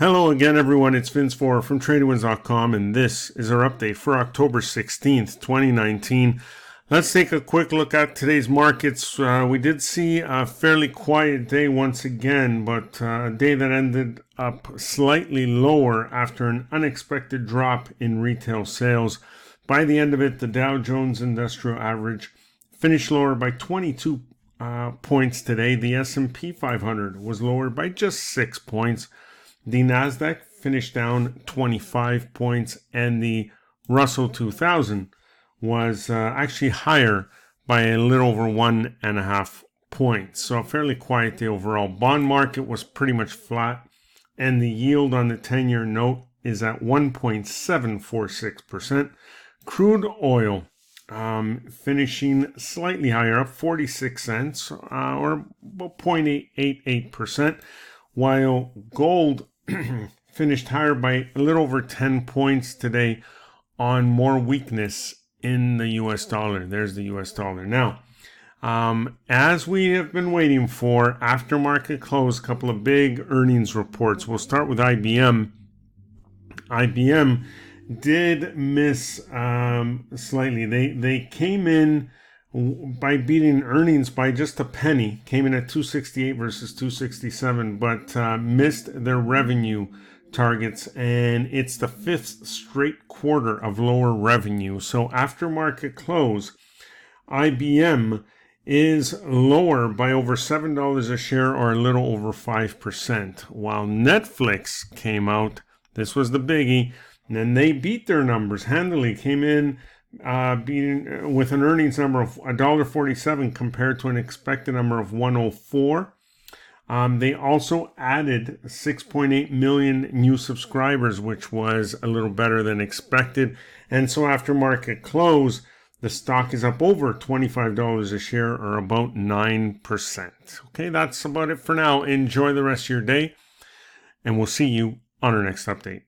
Hello again, everyone. It's Vince Four from TradingWinds.com, and this is our update for October 16th, 2019. Let's take a quick look at today's markets. We did see a fairly quiet day once again, but a day that ended up slightly lower after an unexpected drop in retail sales. By the end of it, the Dow Jones Industrial Average finished lower by 22 points today. The S&P 500 was lower by just 6 points. The NASDAQ finished down 25 points, and the Russell 2000 was actually higher by a little over 1.5 points. So a fairly quiet day overall. Bond market was pretty much flat, and the yield on the 10-year note is at 1.746%. Crude oil finishing slightly higher, up 46 cents, or about 0.888%, while gold finished higher by a little over 10 points today on more weakness in the US dollar. There's the US dollar. Now, as we have been waiting for, after market close, a couple of big earnings reports. We'll start with IBM. IBM did miss slightly. They came in by beating earnings by just a penny, came in at 268 versus 267, but missed their revenue targets, and it's the fifth straight quarter of lower revenue. So after market close, IBM is lower by over $7 a share, or a little over 5%, while Netflix came out. This was the biggie, and they beat their numbers handily, came in being with an earnings number of $1.47 compared to an expected number of $1.04. They also added 6.8 million new subscribers, which was a little better than expected. And so after market close, the stock is up over $25 a share, or about 9%. Okay, that's about it for now. Enjoy the rest of your day, and we'll see you on our next update.